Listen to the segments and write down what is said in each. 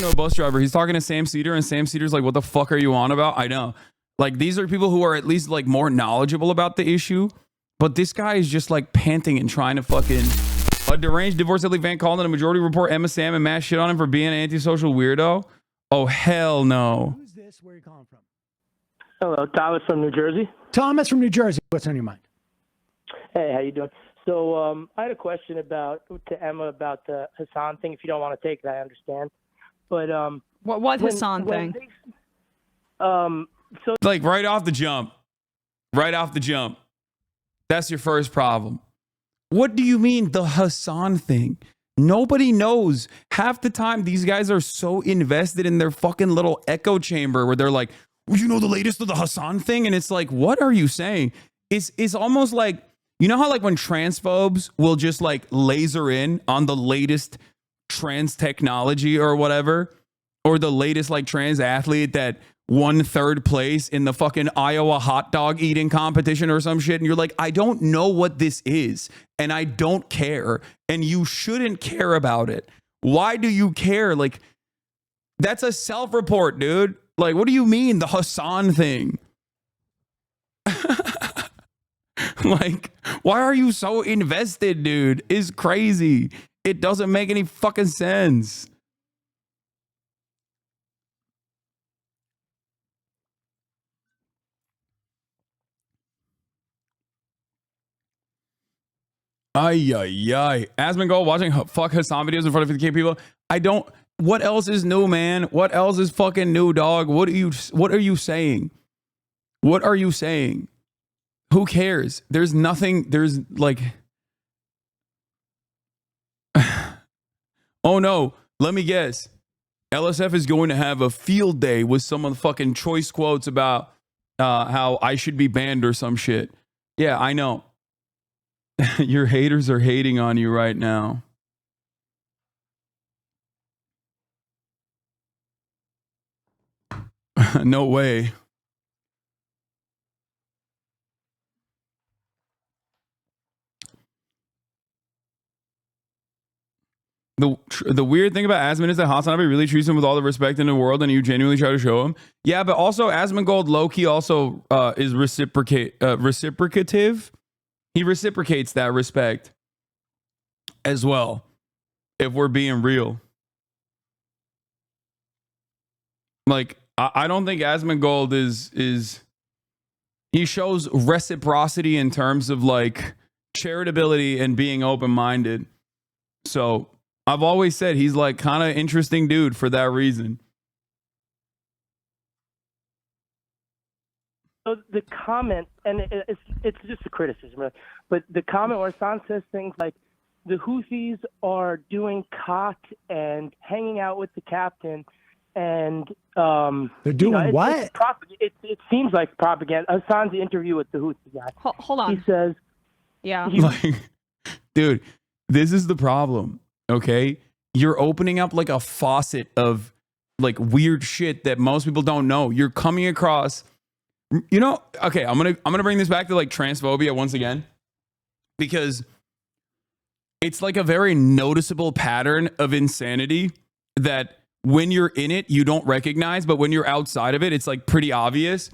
to a bus driver. He's talking to Sam Cedar, and Sam Cedar's like, what the fuck are you on about? I know. Like, these are people who are at least like more knowledgeable about the issue. But this guy is just like panting and trying to fucking... A deranged divorced Italy fan called in a Majority Report Emma Sam and mass shit on him for being an antisocial weirdo. Oh, hell no. Who's this? Where are you calling from? Hello, Thomas from New Jersey. Thomas from New Jersey. What's on your mind? Hey, how you doing? So I had a question to Emma about the Hassan thing. If you don't want to take it, I understand. But what Hassan thing? So like right off the jump. Right off the jump. That's your first problem. What do you mean the Hassan thing? Nobody knows. Half the time, these guys are so invested in their fucking little echo chamber where they're like, well, you know the latest of the Hassan thing? And it's like, what are you saying? It's almost like, you know how like when transphobes will just like laser in on the latest trans technology or whatever, or the latest like trans athlete that won 3rd place in the fucking Iowa hot dog eating competition or some shit. And you're like, I don't know what this is. And I don't care. And you shouldn't care about it. Why do you care? Like, that's a self-report, dude. Like, what do you mean the Hassan thing? Like, why are you so invested, dude? It's crazy. It doesn't make any fucking sense. Ay, ay, ay. Asmongold watching fuck Hassan videos in front of 50K people. I don't. What else is new, man? What else is fucking new, dog? What are you saying? What are you saying? Who cares? There's nothing. There's like. Oh no. Let me guess. LSF is going to have a field day with some of the fucking choice quotes about how I should be banned or some shit. Yeah, I know. Your haters are hating on you right now. No way. The weird thing about Asmon is that HasanAbi really treats him with all the respect in the world, and you genuinely try to show him. Yeah, but also Asmongold low-key also is reciprocative. He reciprocates that respect as well, if we're being real. Like, I don't think Asmongold is he shows reciprocity in terms of like charitability and being open-minded. So I've always said he's like kind of interesting dude for that reason. So the comment, and it's just a criticism, right? But the comment where Hassan says things like the Houthis are doing cock and hanging out with the captain, and they're doing what? It seems like propaganda. Hassan's interview with the Houthi guy. Hold on. He says, "Yeah, like, dude, this is the problem. Okay, you're opening up like a faucet of like weird shit that most people don't know. You're coming across." You know, okay, I'm gonna bring this back to like transphobia once again, because it's like a very noticeable pattern of insanity that when you're in it, you don't recognize, but when you're outside of it, it's like pretty obvious.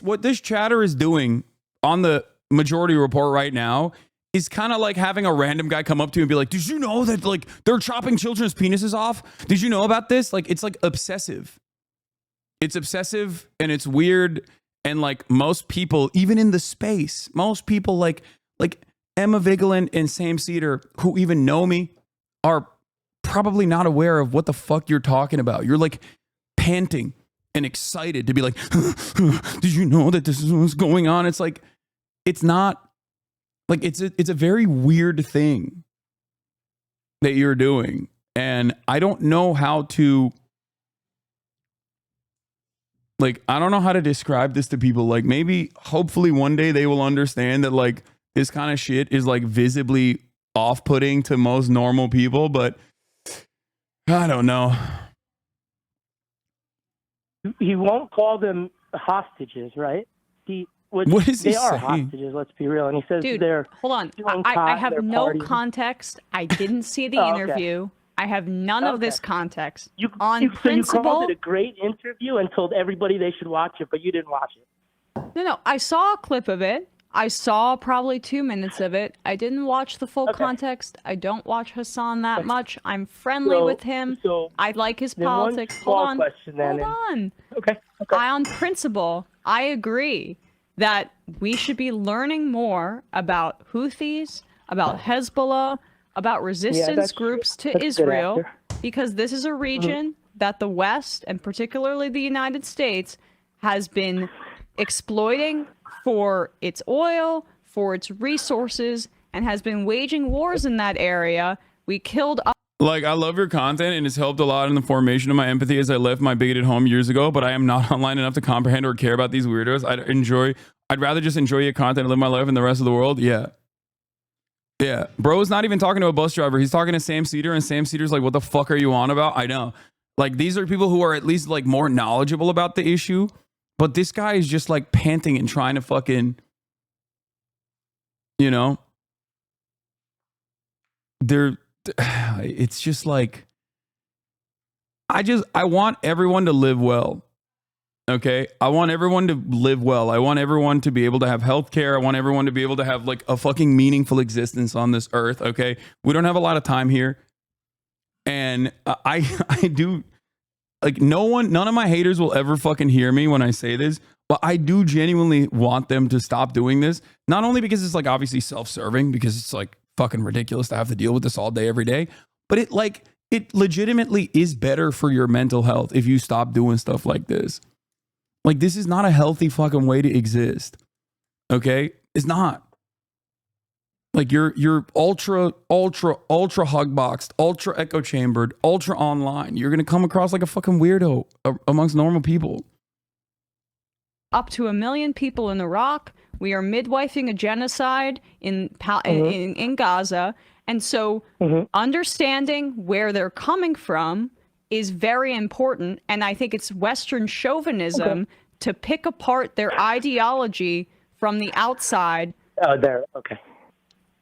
What this chatter is doing on the Majority Report right now is kind of like having a random guy come up to you and be like, did you know that like they're chopping children's penises off? Did you know about this? Like, it's like obsessive. It's obsessive and it's weird. And like most people, even in the space, most people like Emma Vigeland and Sam Cedar, who even know me, are probably not aware of what the fuck you're talking about. You're like panting and excited to be like, did you know that this is what's going on? It's like, it's not like, it's a very weird thing that you're doing. And I don't know how to, like, I don't know how to describe this to people. Like, maybe, hopefully one day they will understand that, like, this kind of shit is, like, visibly off-putting to most normal people, but I don't know. He won't call them hostages, right? What is he They are saying? hostages, let's be real. And he says dude, they're... hold on. doing I pot, have they're no partying. context. I didn't see the Oh, okay. interview. I have none of this context. So On you principle, called it a great interview and told everybody they should watch it, but you didn't watch it. no, I saw a clip of it. I saw probably 2 minutes of it. I didn't watch the full context. I don't watch Hassan that much. I'm friendly with him. I like his politics. Hold on. Hold on. Okay. On principle, I agree that we should be learning more about Houthis, about Hezbollah, about resistance groups to Israel, because this is a region that the West, and particularly the United States, has been exploiting for its oil, for its resources, and has been waging wars in that area. We killed... Like, I love your content, and it's helped a lot in the formation of my empathy as I left my bigoted home years ago, but I am not online enough to comprehend or care about these weirdos. I'd rather just enjoy your content and live my life in the rest of the world. Yeah. Yeah. Bro's not even talking to a bus driver. He's talking to Sam Cedar, and Sam Cedar's like, what the fuck are you on about? I know. Like, these are people who are at least, like, more knowledgeable about the issue, but this guy is just, like, panting and trying to fucking, you know, it's just like, I want everyone to live well. Okay. I want everyone to live well. I want everyone to be able to have health care. I want everyone to be able to have like a fucking meaningful existence on this earth. Okay. We don't have a lot of time here. And I do, like, none of my haters will ever fucking hear me when I say this, but I do genuinely want them to stop doing this. Not only because it's like obviously self-serving, because it's like fucking ridiculous to have to deal with this all day, every day, but it legitimately is better for your mental health if you stop doing stuff like this. Like, this is not a healthy fucking way to exist. Okay? It's not. Like, you're ultra hug boxed, ultra echo chambered, ultra online. You're going to come across like a fucking weirdo amongst normal people. Up to 1 million people in Iraq. We are midwifing a genocide in Gaza. And so understanding where they're coming from is very important. And I think it's Western chauvinism to pick apart their ideology from the outside. Oh, there. Okay.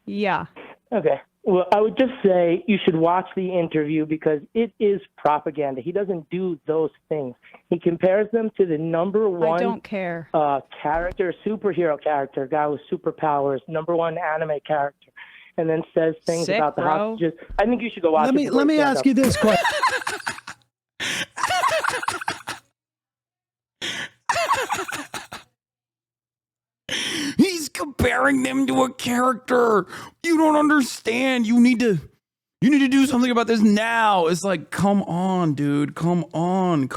Yeah. Okay. Well, I would just say you should watch the interview because it is propaganda. He doesn't do those things. He compares them to the number one I don't care. Character, superhero character, guy with superpowers, number one anime character, and then says things Sick, about the bro. hostages. I think you should go watch it. Let me ask you this question. He's comparing them to a character. You don't understand. You need to do something about this now. It's like, come on, dude. Come on.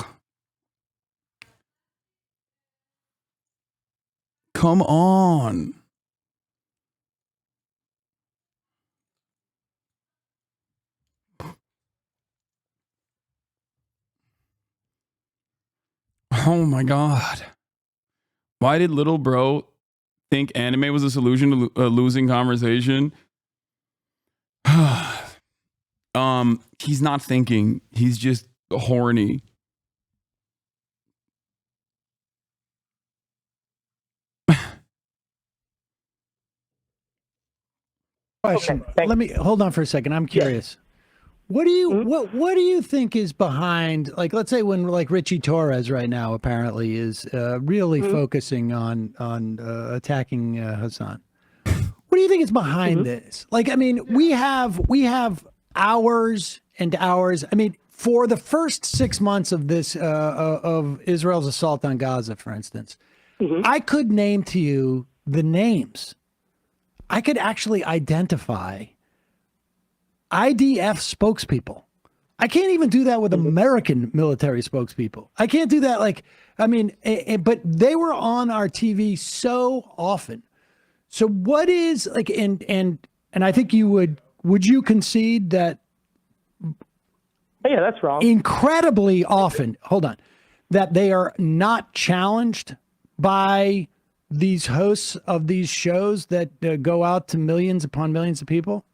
Come on. Oh my God. Why did little bro think anime was a solution to a losing conversation? He's not thinking. He's just horny. Question. Let me hold on for a second. I'm curious. What do you what do you think is behind, like, let's say when like Richie Torres right now apparently is really focusing on attacking Hassan. What do you think is behind this? Like, I mean, we have hours and hours. I mean, for the first 6 months of this of Israel's assault on Gaza, for instance, I could name to you the names. I could actually identify IDF spokespeople. I can't even do that with American military spokespeople. I can't do that. Like, I mean, but they were on our TV so often. So what is like, and I think you would you concede that? Yeah, that's wrong. Incredibly often, hold on, that they are not challenged by these hosts of these shows that go out to millions upon millions of people?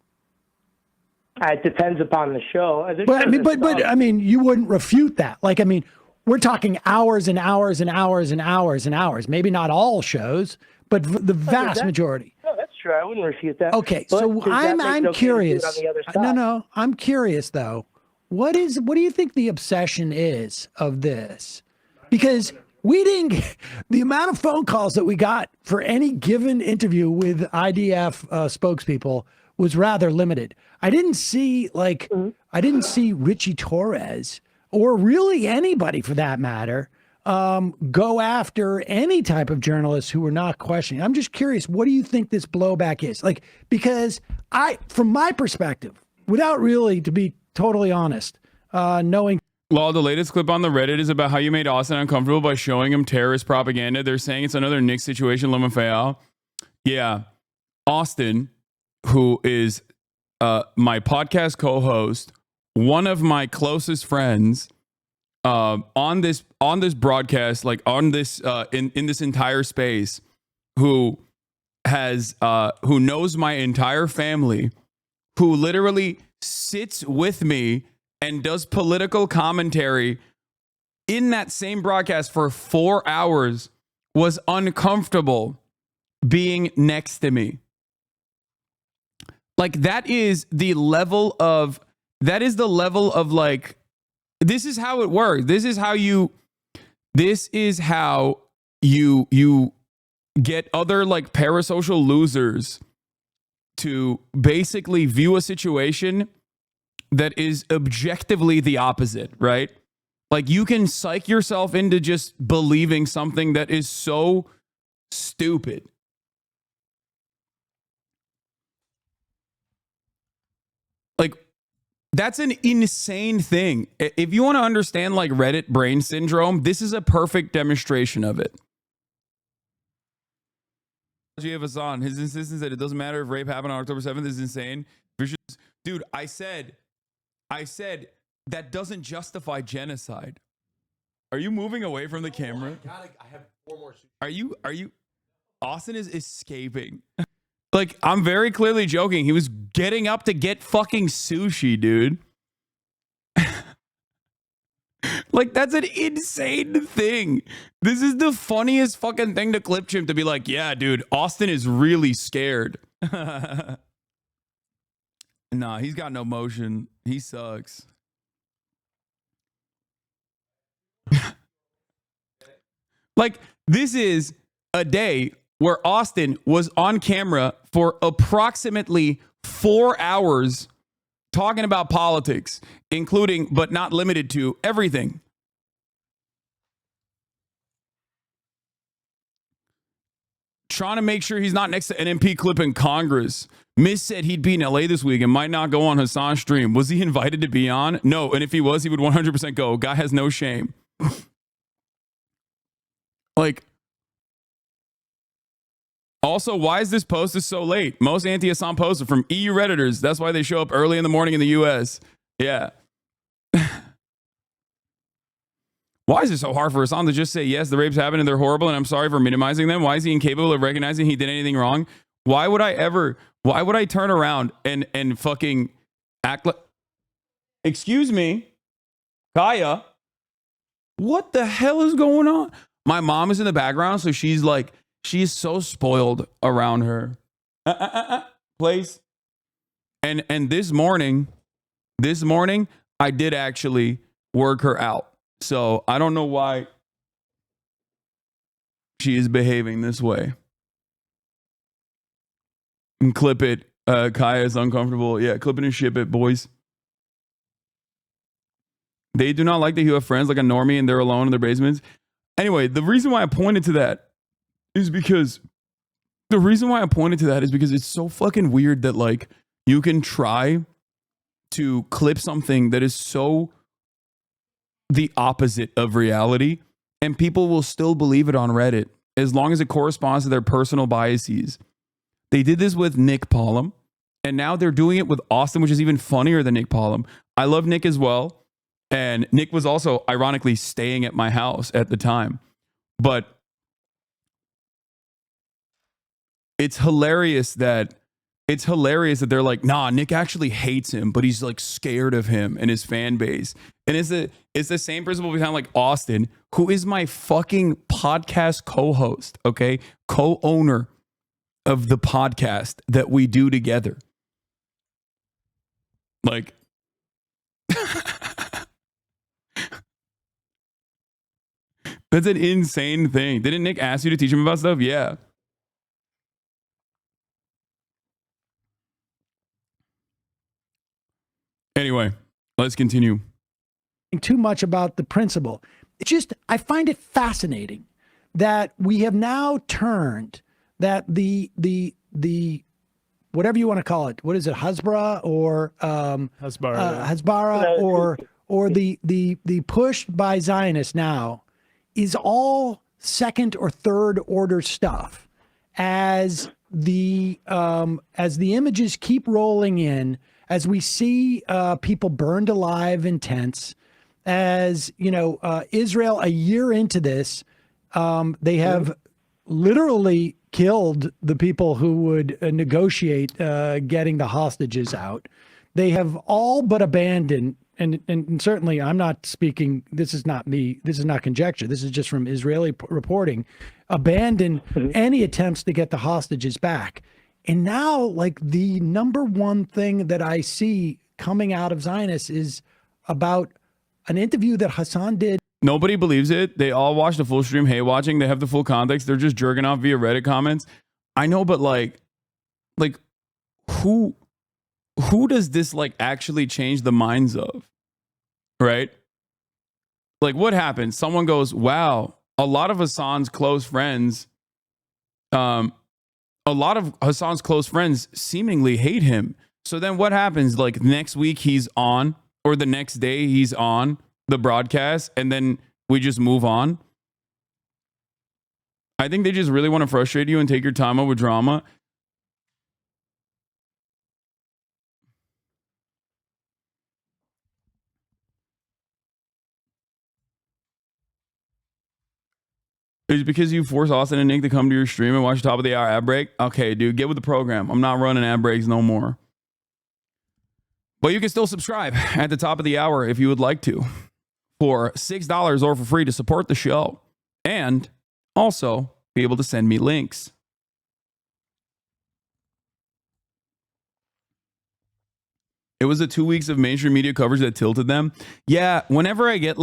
It depends upon the show. But I mean, you wouldn't refute that. Like, I mean, we're talking hours and hours and hours and hours and hours. Maybe not all shows, but the vast majority. No, that's true. I wouldn't refute that. Okay, so I'm curious. No, I'm curious though. what do you think the obsession is of this? Because we didn't, the amount of phone calls that we got for any given interview with IDF spokespeople was rather limited. I didn't see Richie Torres or really anybody for that matter go after any type of journalists who were not questioning. I'm just curious, what do you think this blowback is? Like, because from my perspective, without really, to be totally honest, knowing. Well, the latest clip on the Reddit is about how you made Austin uncomfortable by showing him terrorist propaganda. They're saying it's another Nick situation, Lemafayal. Yeah. Austin, who is my podcast co-host, one of my closest friends, on this broadcast, like on this in this entire space, who knows my entire family, who literally sits with me and does political commentary in that same broadcast for 4 hours, was uncomfortable being next to me. Like, that is the level of like, this is how it works. This is how you get other like parasocial losers to basically view a situation that is objectively the opposite, right? Like, you can psych yourself into just believing something that is so stupid. Like, that's an insane thing. If you want to understand like Reddit brain syndrome, this is a perfect demonstration of it. Hasan, his insistence that it doesn't matter if rape happened on October 7th is insane. Dude, I said that doesn't justify genocide. Are you moving away from the camera? I have 4 more. Are you? Austin is escaping. Like, I'm very clearly joking. He was getting up to get fucking sushi, dude. Like, that's an insane thing. This is the funniest fucking thing to clip him, to be like, yeah, dude, Austin is really scared. Nah, he's got no motion. He sucks. Like, this is a day where Austin was on camera for approximately 4 hours talking about politics, including, but not limited to, everything. Trying to make sure he's not next to NMP clip in Congress. Miss said he'd be in LA this week and might not go on Hasan's stream. Was he invited to be on? No, and if he was, he would 100% go. Guy has no shame. Like, also, why is this post so late? Most anti-Hasan posts are from EU Redditors. That's why they show up early in the morning in the US. Yeah. Why is it so hard for Hasan to just say, yes, the rapes happened and they're horrible and I'm sorry for minimizing them? Why is he incapable of recognizing he did anything wrong? Why would I turn around and fucking act like, excuse me, Kaya, what the hell is going on? My mom is in the background, so she's like, she's so spoiled around her. Place. And this morning, I did actually work her out. So I don't know why she is behaving this way. And clip it. Kaya is uncomfortable. Yeah, clip it and ship it, boys. They do not like that you have friends like a normie and they're alone in their basements. Anyway, the reason why I pointed to that is because it's so fucking weird that like you can try to clip something that is so the opposite of reality and people will still believe it on Reddit as long as it corresponds to their personal biases. They did this with Nick Pollum and now they're doing it with Austin, which is even funnier than Nick Pollum. I love Nick as well. And Nick was also ironically staying at my house at the time. But it's hilarious that they're like, nah, Nick actually hates him, but he's like scared of him and his fan base. And it's the same principle behind like Austin, who is my fucking podcast co-host, okay? Co-owner of the podcast that we do together. Like, That's an insane thing. Didn't Nick ask you to teach him about stuff? Yeah. Anyway, let's continue. Too much about the principle. It's just, I find it fascinating that we have now turned that the whatever you want to call it, what is it, Hasbara or Hasbara or the push by Zionists now is all second or third order stuff as the images keep rolling in, as we see people burned alive in tents, as Israel a year into this, they have literally killed the people who would negotiate getting the hostages out. They have all but abandoned, and certainly I'm not speaking, this is not me, this is not conjecture, this is just from Israeli reporting, abandoned any attempts to get the hostages back. And now, like, the number one thing that I see coming out of Zionists is about an interview that Hassan did. Nobody believes it. They all watch the full stream. Hey, watching. They have the full context. They're just jerking off via Reddit comments. I know, but like who does this like actually change the minds of? Right? Like, what happens? Someone goes, "Wow, a lot of Hassan's close friends, seemingly hate him." So then what happens? Like, next week he's on, or the next day he's on the broadcast, and then we just move on. I think they just really want to frustrate you and take your time up with drama. Is it because you force Austin and Nick to come to your stream and watch top of the hour ad break? Okay, dude, get with the program. I'm not running ad breaks no more. But you can still subscribe at the top of the hour if you would like to, for $6 or for free to support the show, and also be able to send me links. It was the 2 weeks of mainstream media coverage that tilted them. Yeah, whenever I get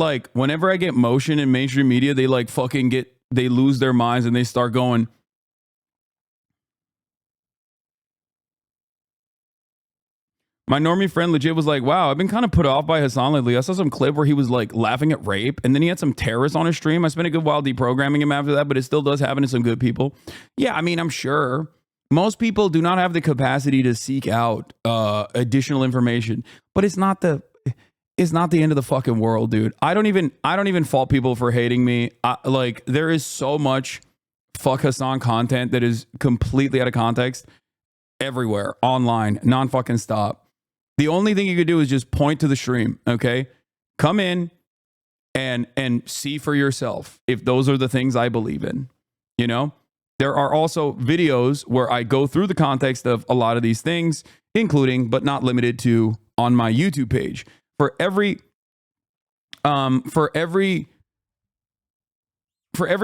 motion in mainstream media, they like fucking they lose their minds and they start going, my normie friend legit was like, wow, I've been kind of put off by Hassan lately. I saw some clip where he was like laughing at rape, and then he had some terrorists on his stream. I spent a good while deprogramming him after that, but it still does happen to some good people. Yeah, I mean, I'm sure most people do not have the capacity to seek out additional information, but it's not the end of the fucking world, dude. I don't even fault people for hating me. Like, there is so much fuck Hassan content that is completely out of context everywhere, online, non-fucking stop. The only thing you could do is just point to the stream, okay? Come in and see for yourself if those are the things I believe in, you know? There are also videos where I go through the context of a lot of these things, including, but not limited to, on my YouTube page. For every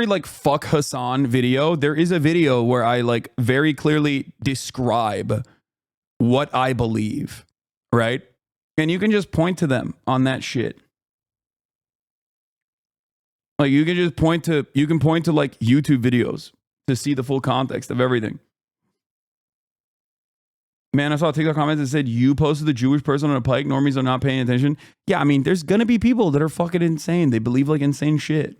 like fuck Hassan video, there is a video where I like very clearly describe what I believe, right? And you can just point to them on that shit. Like, you can point to like YouTube videos to see the full context of everything. Man, I saw a TikTok comment that said, you posted the Jewish person on a pike, normies are not paying attention. Yeah, I mean, there's gonna be people that are fucking insane. They believe like insane shit.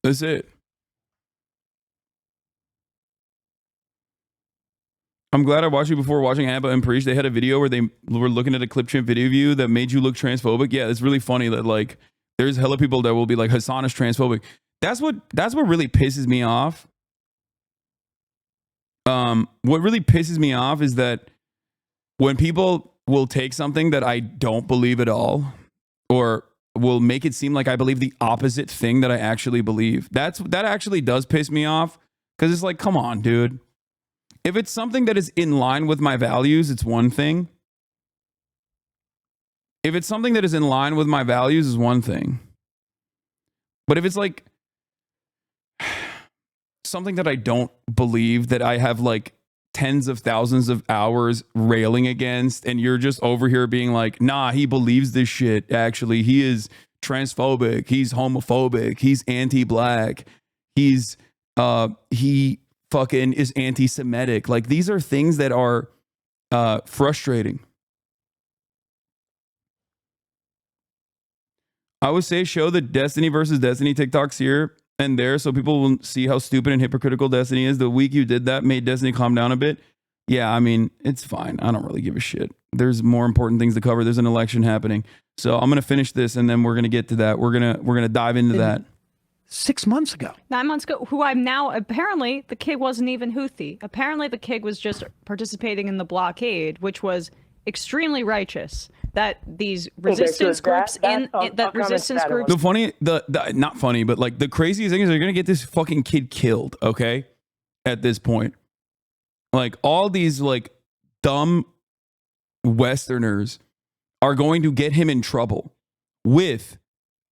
That's it. I'm glad I watched you before watching Abba and Preach. They had a video where they were looking at a clip chimp video view that made you look transphobic. Yeah, it's really funny that like there's hella people that will be like, Hassan is transphobic. That's what really pisses me off. What really pisses me off is that when people will take something that I don't believe at all, or will make it seem like I believe the opposite thing that I actually believe. That actually does piss me off, because it's like, come on, dude. If it's something that is in line with my values, it's one thing. If it's something that is in line with my values, is one thing. But if it's like, something that I don't believe, that I have like tens of thousands of hours railing against, and you're just over here being like, nah, he believes this shit. Actually, he is transphobic, he's homophobic, he's anti-black, he fucking is anti-Semitic. Like, these are things that are frustrating. I would say show the Destiny versus Destiny TikToks here and there so people will see how stupid and hypocritical Destiny is. The week you did that made Destiny calm down a bit. Yeah, I mean, it's fine. I don't really give a shit. There's more important things to cover. There's an election happening. So I'm going to finish this and then we're going to get to that. We're going to dive into that. 6 months ago. 9 months ago, who I'm now, apparently the kid wasn't even Houthi. Apparently the kid was just participating in the blockade, which was extremely righteous. That these resistance groups The funny, the not funny, but like the craziest thing is they're going to get this fucking kid killed, okay? At this point. Like, all these like dumb Westerners are going to get him in trouble with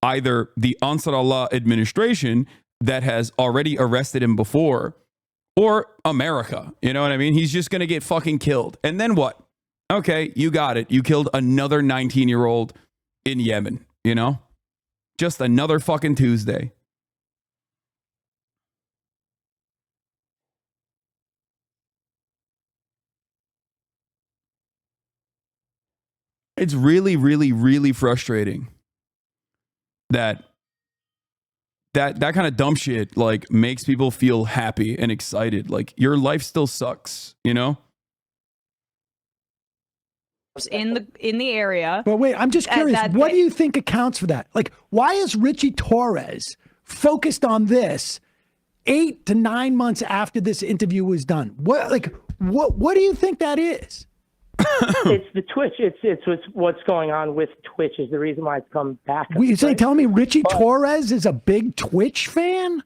either the Ansar Allah administration that has already arrested him before, or America. You know what I mean? He's just going to get fucking killed. And then what? Okay, you got it. You killed another 19-year-old in Yemen, you know? Just another fucking Tuesday. It's really, really, really frustrating that kind of dumb shit like makes people feel happy and excited. Like, your life still sucks, you know? in the area. But wait, I'm just curious. What do you think accounts for that? Like, why is Richie Torres focused on this 8 to 9 months after this interview was done? What do you think that is? It's the Twitch. It's what's going on with Twitch is the reason why it's come back. So you telling me Richie Torres is a big Twitch fan?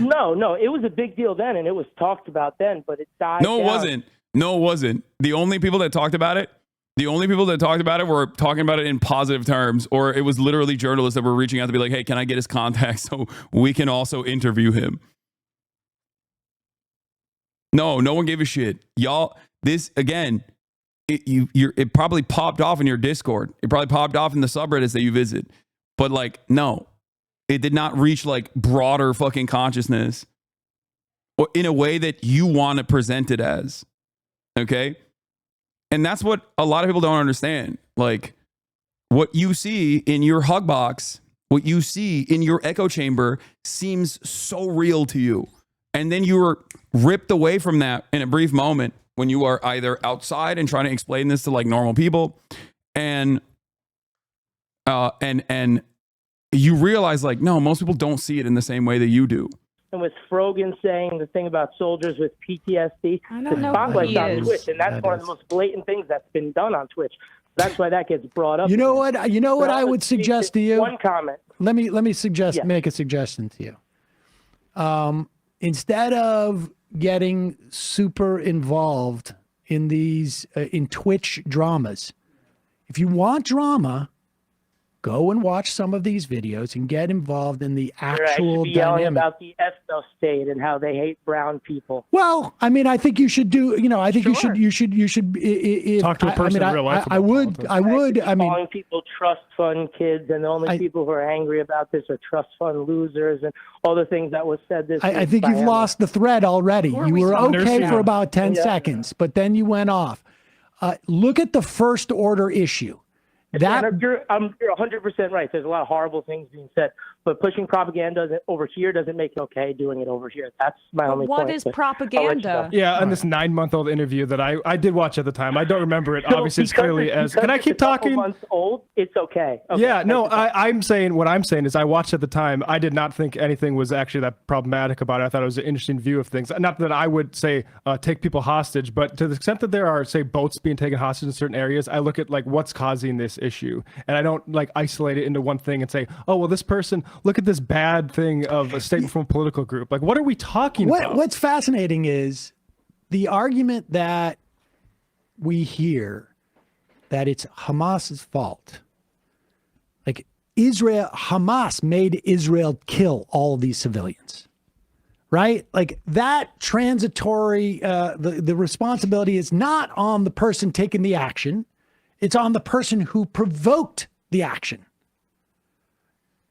No, it was a big deal then, and it was talked about then, but it died down. No, it wasn't. The only people that talked about it were talking about it in positive terms, or it was literally journalists that were reaching out to be like, hey, can I get his contact so we can also interview him? No one gave a shit. Y'all, this, again, it probably popped off in your Discord. It probably popped off in the subreddits that you visit. But, like, no. It did not reach, like, broader fucking consciousness or in a way that you want to present it as. Okay? And that's what a lot of people don't understand. Like, what you see in your hug box, what you see in your echo chamber seems so real to you. And then you were ripped away from that in a brief moment when you are either outside and trying to explain this to like normal people, and you realize like, no, most people don't see it in the same way that you do. And with Frogan saying the thing about soldiers with PTSD, I don't know spotlight's on Twitch, and that's one of the most blatant things that's been done on Twitch. That's why that gets brought up. You know what I would suggest to you? One comment. Let me suggest, make a suggestion to you. Instead of getting super involved in these in Twitch dramas, if you want drama, go and watch some of these videos and get involved in the actual dynamic. About the ethno state and how they hate brown people. Well, I mean, I think you should do. I think Sure. you should talk to a person in real life. I would. I mean, calling people trust fund kids, and the only people who are angry about this are trust fund losers, and all the things that was said this. I think you've lost the thread already. You were okay for about 10 seconds, but then you went off. Look at the first order issue. You're 100% right. There's a lot of horrible things being said, but pushing propaganda over here doesn't make it okay doing it over here. That's my only point. What is propaganda? Yeah, on this 9-month-old interview that I did watch at the time. I don't remember it. Obviously, it's clearly as. Can I keep talking? Months old, it's okay. Yeah, no, I'm saying what I'm saying is I watched at the time. I did not think anything was actually that problematic about it. I thought it was an interesting view of things. Not that I would say take people hostage, but to the extent that there are, say, boats being taken hostage in certain areas, I look at like what's causing this issue, and I don't like isolate it into one thing and say, oh well, this person, look at this bad thing of a statement from a political group. Like, what are we talking about? What's fascinating is the argument that we hear that it's Hamas's fault. Like Hamas made Israel kill all of these civilians. right? Like that transitory, the responsibility is not on the person taking the action. It's on the person who provoked the action.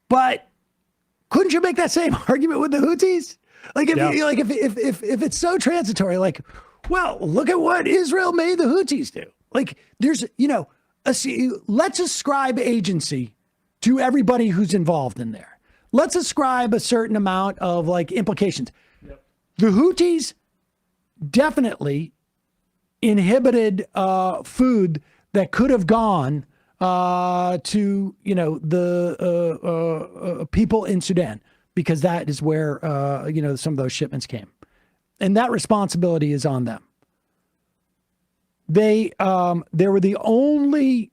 But couldn't you make that same argument with the Houthis? Like if it's so transitory, like, well, look at what Israel made the Houthis do. Like there's, let's ascribe agency to everybody who's involved in there. Let's ascribe a certain amount of like implications. Yep. The Houthis definitely inhibited food that could have gone to the people in Sudan, because that is where some of those shipments came, and that responsibility is on them. They were the only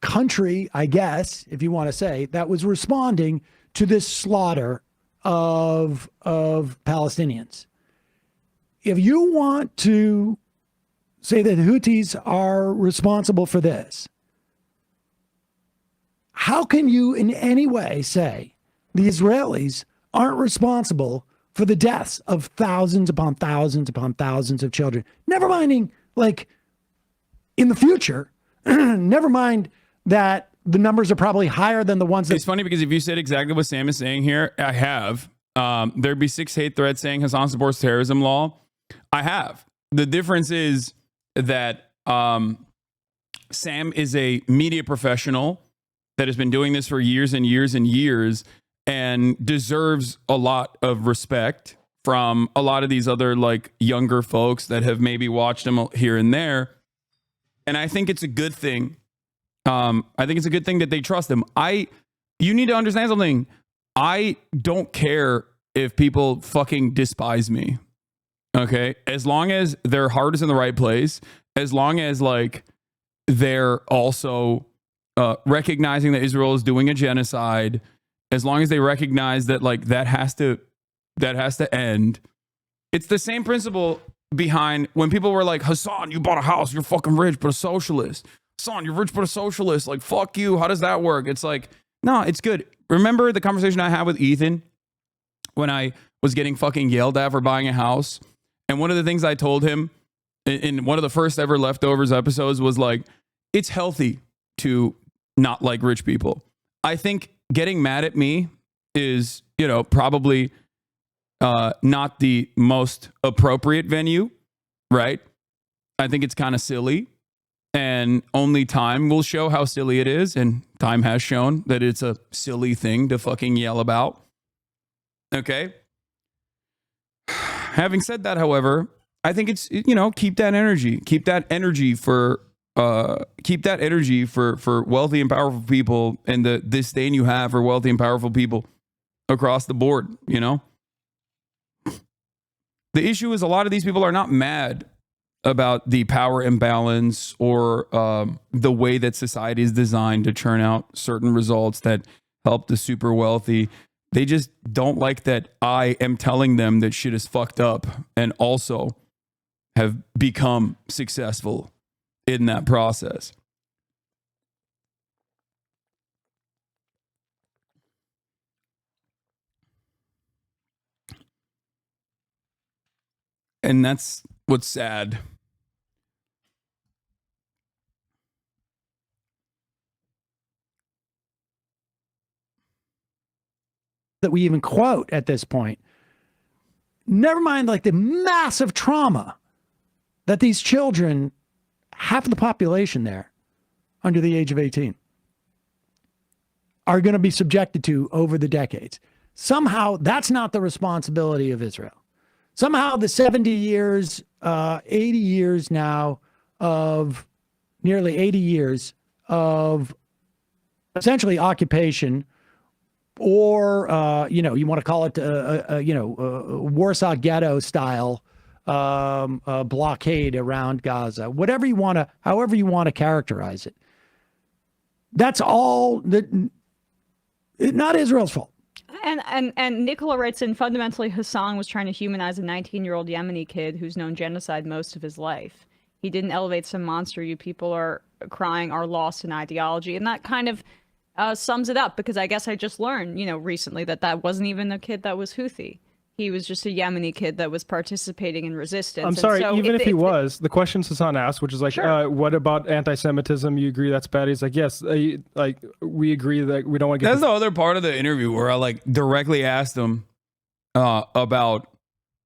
country, I guess, if you want to say, that was responding to this slaughter of Palestinians. If you want to say that the Houthis are responsible for this, how can you in any way say the Israelis aren't responsible for the deaths of thousands upon thousands upon thousands of children? Never minding, like, in the future, never mind that the numbers are probably higher than the ones that... It's funny because if you said exactly what Sam is saying here, I have. There'd be 6 hate threats saying Hassan supports terrorism law. I have. The difference is that Sam is a media professional that has been doing this for years and years and years and deserves a lot of respect from a lot of these other like younger folks that have maybe watched him here and there. And I think it's a good thing. I think it's a good thing that they trust him. You need to understand something. I don't care if people fucking despise me. Okay. As long as their heart is in the right place, as long as like they're also recognizing that Israel is doing a genocide, as long as they recognize that like that has to end. It's the same principle behind when people were like, Hassan, you bought a house, you're fucking rich, but a socialist. Hassan, you're rich, but a socialist. Like, fuck you. How does that work? It's like, no, it's good. Remember the conversation I had with Ethan when I was getting fucking yelled at for buying a house? And one of the things I told him in one of the first ever Leftovers episodes was like, it's healthy to not like rich people. I think getting mad at me is, probably not the most appropriate venue, right? I think it's kind of silly, and only time will show how silly it is. And time has shown that it's a silly thing to fucking yell about. Okay. Having said that, however, I think it's, keep that energy for wealthy and powerful people, and the disdain you have for wealthy and powerful people across the board. The issue is a lot of these people are not mad about the power imbalance or the way that society is designed to churn out certain results that help the super wealthy. They just don't like that I am telling them that shit is fucked up and also have become successful in that process. And that's what's sad. That we even quote at this point. Never mind like the massive trauma that these children, half of the population there under the age of 18, are going to be subjected to over the decades. Somehow that's not the responsibility of Israel. Somehow the 70 years, 80 years now of nearly 80 years of essentially occupation, or, you want to call it, Warsaw Ghetto style blockade around Gaza, however you want to characterize it. That's all not Israel's fault. And Nicola writes in, fundamentally, Hassan was trying to humanize a 19-year-old Yemeni kid who's known genocide most of his life. He didn't elevate some monster you people are crying are lost in ideology. And that kind of sums it up, because I guess I just learned, recently that wasn't even a kid that was Houthi. He was just a Yemeni kid that was participating in resistance. I'm sorry, so even if he was, the question Hasan asked, which is like, Sure. what about anti-Semitism? You agree that's bad? He's like, yes, like we agree that we don't want to get. That's the other part of the interview where I like directly asked him about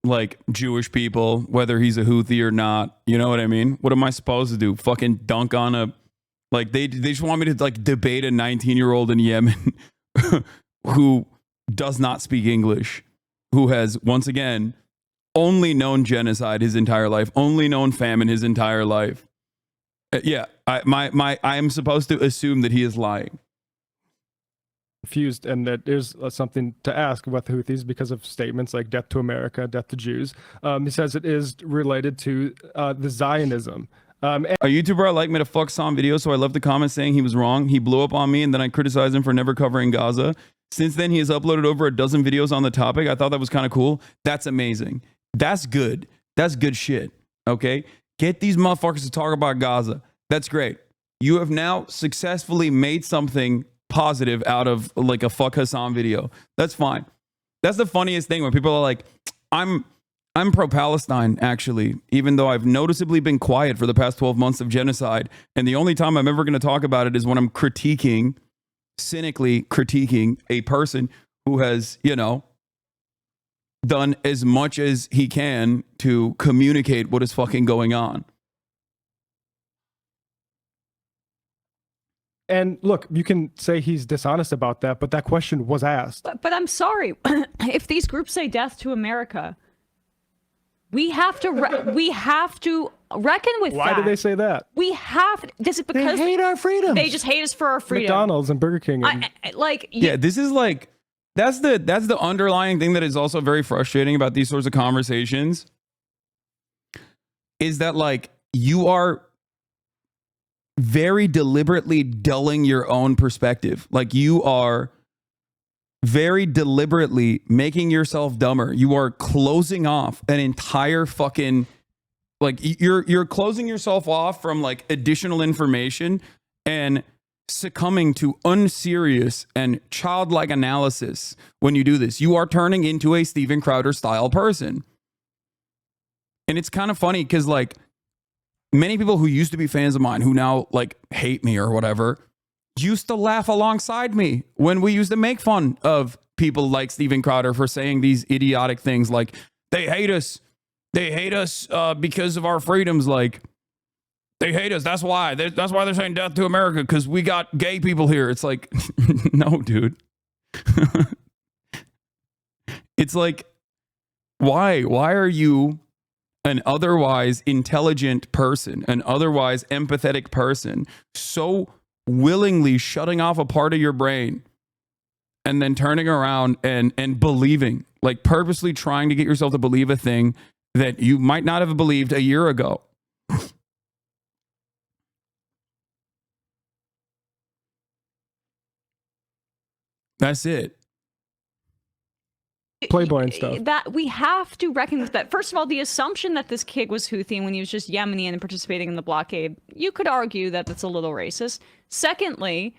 like Jewish people, whether he's a Houthi or not. You know what I mean? What am I supposed to do? Fucking dunk on a like they just want me to like debate a 19-year-old in Yemen who does not speak English, who has once again only known genocide his entire life, only known famine his entire life. Yeah, I am supposed to assume that he is lying. Confused, and that there's something to ask about the Houthis because of statements like "death to America," "death to Jews." He says it is related to the Zionism. A YouTuber I like made a fuck Sam video, so I left a comment saying he was wrong. He blew up on me, and then I criticized him for never covering Gaza. Since then, he has uploaded over a dozen videos on the topic. I thought that was kind of cool. That's amazing. That's good. That's good shit. Okay? Get these motherfuckers to talk about Gaza. That's great. You have now successfully made something positive out of like a fuck Hasan video. That's fine. That's the funniest thing when people are like, I'm pro-Palestine, actually, even though I've noticeably been quiet for the past 12 months of genocide. And the only time I'm ever going to talk about it is when I'm cynically critiquing a person who has, done as much as he can to communicate what is fucking going on. And look, you can say he's dishonest about that, but that question was asked. But I'm sorry, if these groups say death to America, we have to reckon with that. Why do they say that? We have. This is because they hate our freedom. They just hate us for our freedom. McDonald's and Burger King. And This is like that's the underlying thing that is also very frustrating about these sorts of conversations. Is that like you are very deliberately dulling your own perspective. Like you are very deliberately making yourself dumber. You are closing off an entire fucking, like you're closing yourself off from like additional information and succumbing to unserious and childlike analysis. When you do this, you are turning into a Steven Crowder style person. And it's kind of funny because like many people who used to be fans of mine who now like hate me or whatever used to laugh alongside me when we used to make fun of people like Steven Crowder for saying these idiotic things like they hate us because of our freedoms. Like they hate us. That's why they're saying death to America, because we got gay people here. It's like, no, dude. It's like, why are you an otherwise intelligent person, an otherwise empathetic person, so willingly shutting off a part of your brain and then turning around and believing, like purposely trying to get yourself to believe a thing that you might not have believed a year ago? That's it. Playboy and stuff. That we have to reckon with that. First of all, the assumption that this kid was Houthi when he was just Yemeni and participating in the blockade, you could argue that that's a little racist. Secondly,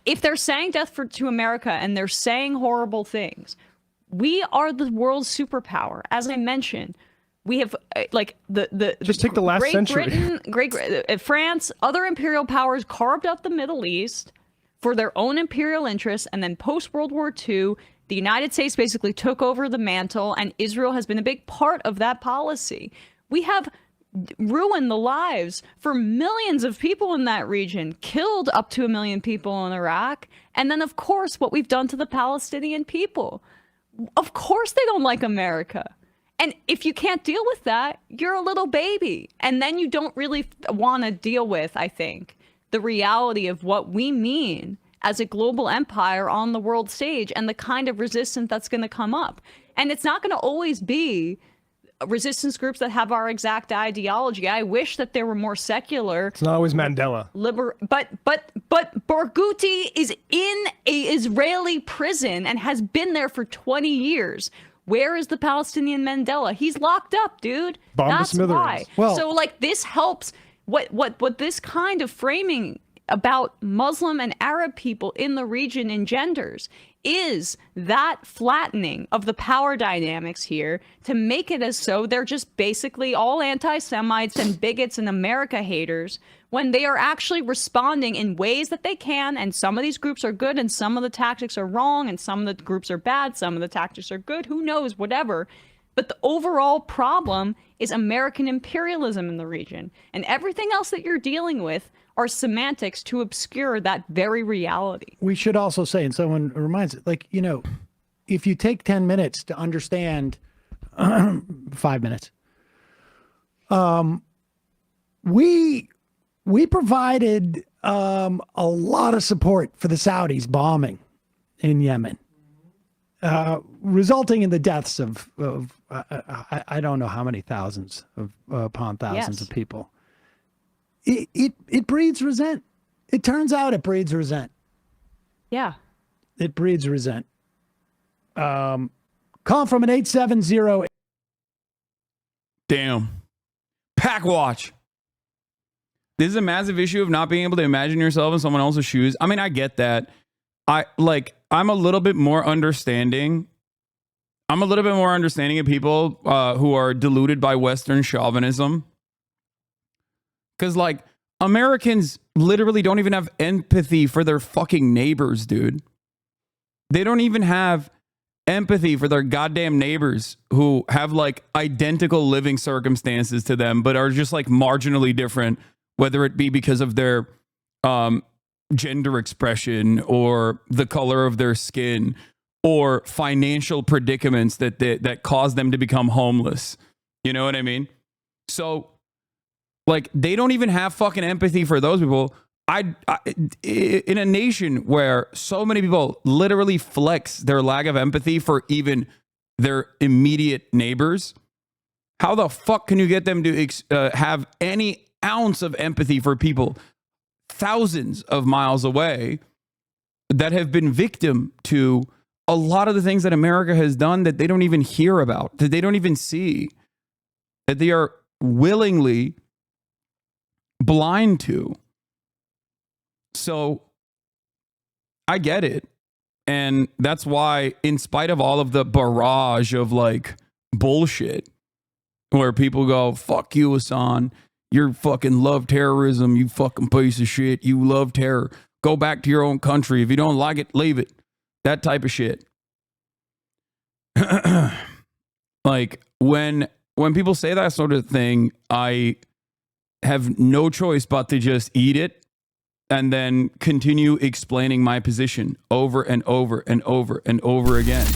if they're saying death to America and they're saying horrible things, we are the world's superpower. As I mentioned, we have like just take the last Great century. Britain, France, other imperial powers carved out the Middle East for their own imperial interests, and then post World War II, the United States basically took over the mantle, and Israel has been a big part of that policy. We have ruined the lives for millions of people in that region, killed up to 1 million people in Iraq, and then, of course, what we've done to the Palestinian people. Of course they don't like America. And if you can't deal with that, you're a little baby. And then you don't really want to deal with, I think, the reality of what we mean as a global empire on the world stage and the kind of resistance that's going to come up. And it's not going to always be resistance groups that have our exact ideology. I wish that there were more secular. It's not always Mandela. But Barghouti is in a Israeli prison and has been there for 20 years. Where is the Palestinian Mandela? He's locked up, dude. Bomb to That's smithereens. why. Well, so like this helps. What this kind of framing about Muslim and Arab people in the region engenders is that flattening of the power dynamics here to make it as so they're just basically all anti-Semites and bigots and America haters, when they are actually responding in ways that they can. And some of these groups are good and some of the tactics are wrong and some of the groups are bad. Some of the tactics are good. Who knows? Whatever. But the overall problem is American imperialism in the region. And everything else that you're dealing with are semantics to obscure that very reality. We should also say, and someone reminds it, like, you know, if you take 10 minutes to understand 5 minutes, we provided a lot of support for the Saudis bombing in Yemen, resulting in the deaths of I don't know how many thousands upon thousands of people. It breeds resent. It turns out it breeds resent. Yeah. It breeds resent. Call from an 870. Damn. Pack watch. This is a massive issue of not being able to imagine yourself in someone else's shoes. I mean, I get that. I'm a little bit more understanding. I'm a little bit more understanding of people who are deluded by Western chauvinism. Because, like, Americans literally don't even have empathy for their fucking neighbors, dude. They don't even have empathy for their goddamn neighbors who have, like, identical living circumstances to them, but are just, like, marginally different, whether it be because of their gender expression or the color of their skin or financial predicaments that cause them to become homeless. You know what I mean? So, like, they don't even have fucking empathy for those people. In a nation where so many people literally flex their lack of empathy for even their immediate neighbors, how the fuck can you get them to have any ounce of empathy for people thousands of miles away that have been victim to a lot of the things that America has done that they don't even hear about, that they don't even see, that they are willingly blind to? So I get it. And that's why, in spite of all of the barrage of, like, bullshit where people go, fuck you, Hasan, you fucking love terrorism, you fucking piece of shit, you love terror, go back to your own country, if you don't like it, leave it, that type of shit. Like, when people say that sort of thing, I have no choice but to just eat it and then continue explaining my position over and over and over and over again.